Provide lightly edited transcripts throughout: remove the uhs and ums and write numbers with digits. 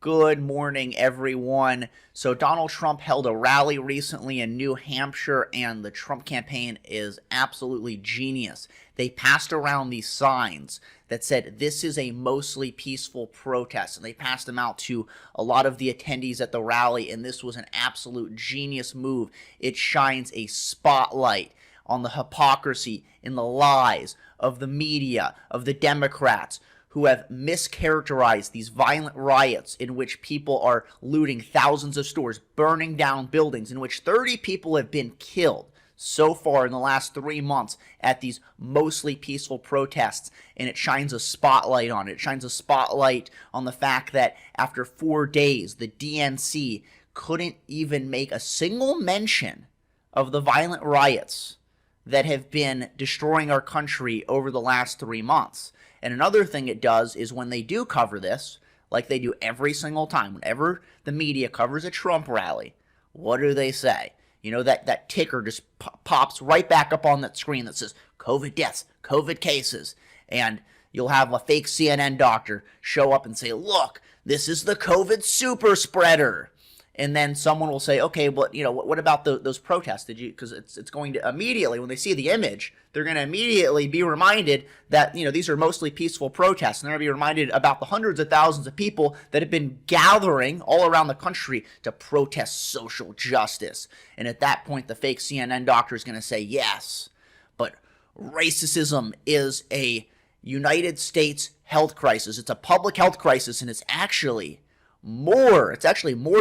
Good morning, everyone. So Donald Trump held a rally recently in New Hampshire, and the Trump campaign is absolutely genius. They passed around these signs that said, "This is a mostly peaceful protest," and they passed them out to a lot of the attendees at the rally, and this was an absolute genius move. It shines a spotlight on the hypocrisy and the lies of the media, of the Democrats, who have mischaracterized these violent riots in which people are looting thousands of stores, burning down buildings, in which 30 people have been killed so far in the last 3 months at these mostly peaceful protests. And it shines a spotlight on it. It shines a spotlight on the fact that after 4 days, the DNC couldn't even make a single mention of the violent riots that have been destroying our country over the last 3 months. And another thing it does is when they do cover this, like they do every single time, whenever the media covers a Trump rally, what do they say? You know, that ticker just pops right back up on that screen that says COVID deaths, COVID cases. And you'll have a fake CNN doctor show up and say, "Look, this is the COVID super spreader." And then someone will say, "Okay, but what about those protests? Did you?" Because it's going to immediately, when they see the image, they're going to immediately be reminded that these are mostly peaceful protests, and they're going to be reminded about the hundreds of thousands of people that have been gathering all around the country to protest social justice. And at that point, the fake CNN doctor is going to say, "Yes, but racism is a United States health crisis. It's a public health crisis, and it's actually more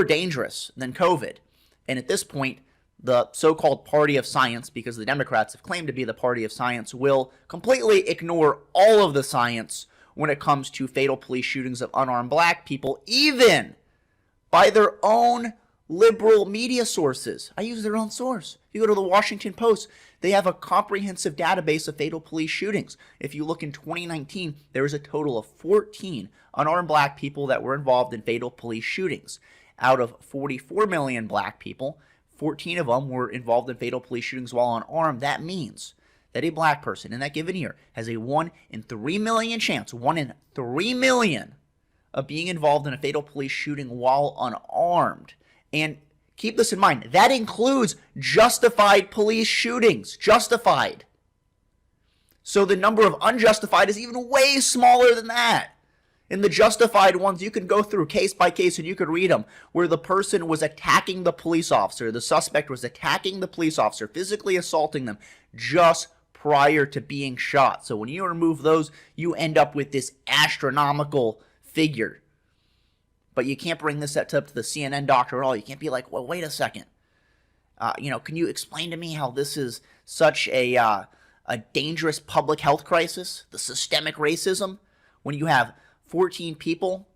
dangerous than COVID." And at this point, the so-called party of science, because the Democrats have claimed to be the party of science, will completely ignore all of the science when it comes to fatal police shootings of unarmed black people, even by their own liberal media sources. I use their own source. If you go to the Washington Post, they have a comprehensive database of fatal police shootings. If you look in 2019, there was a total of 14 unarmed black people that were involved in fatal police shootings. Out of 44 million black people, 14 of them were involved in fatal police shootings while unarmed. That means that a black person in that given year has a 1 in 3 million chance, 1 in 3 million, of being involved in a fatal police shooting while unarmed. And keep this in mind, that includes justified police shootings. Justified. So the number of unjustified is even way smaller than that. In the justified ones, you can go through case by case and you could read them, where the person was attacking the police officer, the suspect was attacking the police officer, physically assaulting them just prior to being shot. So when you remove those, you end up with this astronomical figure. But you can't bring this up to the CNN doctor at all. You can't be like, "Well, wait a second. Can you explain to me how this is such a dangerous public health crisis, the systemic racism, when you have 14 people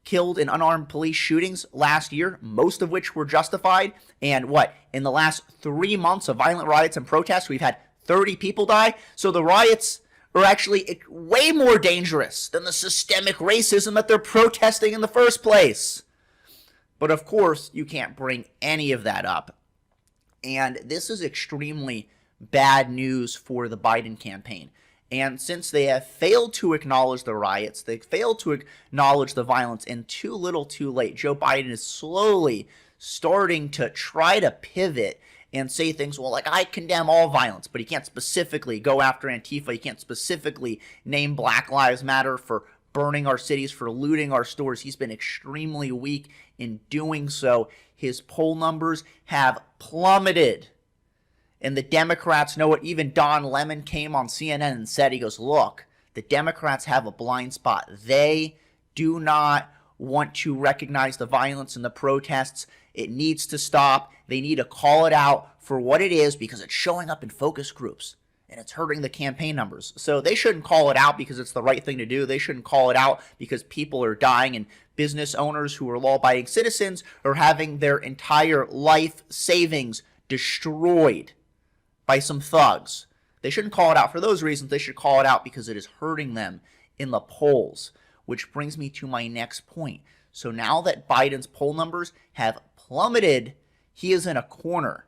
killed in unarmed police shootings last year, most of which were justified, and in the last 3 months of violent riots and protests, we've had 30 people die? So the riots are actually way more dangerous than the systemic racism that they're protesting in the first place." But of course, you can't bring any of that up. And this is extremely bad news for the Biden campaign. And since they have failed to acknowledge the riots, they failed to acknowledge the violence, and too little too late, Joe Biden is slowly starting to try to pivot and say things, well, like, I condemn all violence, but he can't specifically go after Antifa. He can't specifically name Black Lives Matter for burning our cities, for looting our stores. He's been extremely weak in doing so. His poll numbers have plummeted. And the Democrats know it. Even Don Lemon came on CNN and said, he goes, "Look, the Democrats have a blind spot. They do not want to recognize the violence and the protests. It needs to stop. They need to call it out for what it is, because it's showing up in focus groups and it's hurting the campaign numbers." So they shouldn't call it out because it's the right thing to do. They shouldn't call it out because people are dying and business owners who are law-abiding citizens are having their entire life savings destroyed by some thugs. They shouldn't call it out for those reasons. They should call it out because it is hurting them in the polls. Which brings me to my next point. So now that Biden's poll numbers have plummeted, he is in a corner.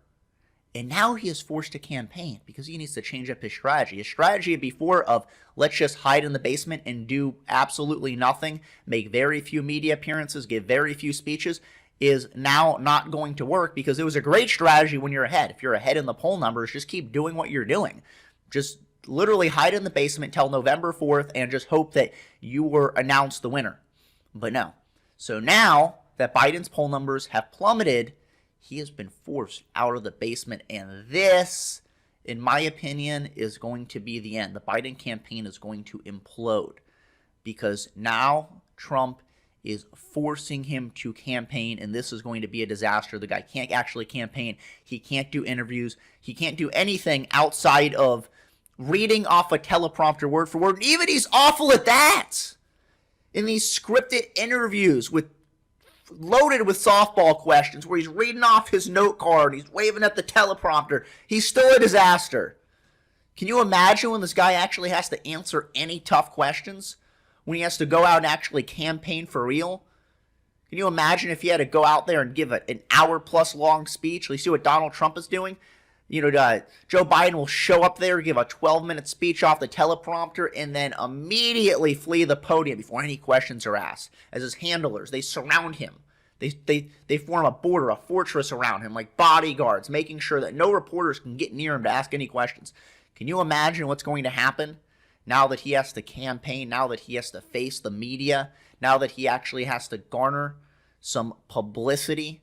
And now he is forced to campaign because he needs to change up his strategy. His strategy before of let's just hide in the basement and do absolutely nothing, make very few media appearances, give very few speeches, is now not going to work because it was a great strategy when you're ahead. If you're ahead in the poll numbers, just keep doing what you're doing. Just literally hide in the basement till November 4th and just hope that you were announced the winner. But no. So now that Biden's poll numbers have plummeted, he has been forced out of the basement, and this, in my opinion, is going to be the end. The Biden campaign is going to implode because now Trump is forcing him to campaign, and this is going to be a disaster. The guy can't actually campaign. He can't do interviews. He can't do anything outside of reading off a teleprompter word for word. And even he's awful at that. In these scripted interviews loaded with softball questions where he's reading off his note card, he's waving at the teleprompter, he's still a disaster. Can you imagine when this guy actually has to answer any tough questions? When he has to go out and actually campaign for real? Can you imagine if he had to go out there and give an hour-plus long speech? You see what Donald Trump is doing? Joe Biden will show up there, give a 12-minute speech off the teleprompter, and then immediately flee the podium before any questions are asked. As his handlers, they surround him. They form a border, a fortress around him, like bodyguards, making sure that no reporters can get near him to ask any questions. Can you imagine what's going to happen now that he has to campaign, now that he has to face the media, now that he actually has to garner some publicity?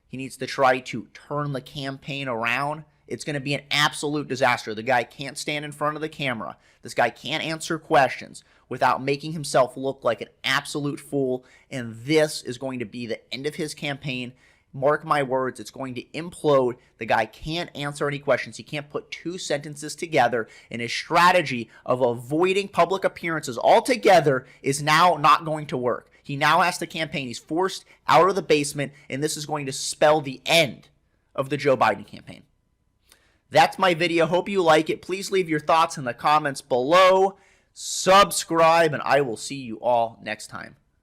He needs to try to turn the campaign around. It's going to be an absolute disaster. The guy can't stand in front of the camera. This guy can't answer questions without making himself look like an absolute fool. And this is going to be the end of his campaign. Mark my words, it's going to implode. The guy can't answer any questions. He can't put two sentences together. And his strategy of avoiding public appearances altogether is now not going to work. He now has to campaign. He's forced out of the basement. And this is going to spell the end of the Joe Biden campaign. That's my video. Hope you like it. Please leave your thoughts in the comments below. Subscribe, and I will see you all next time.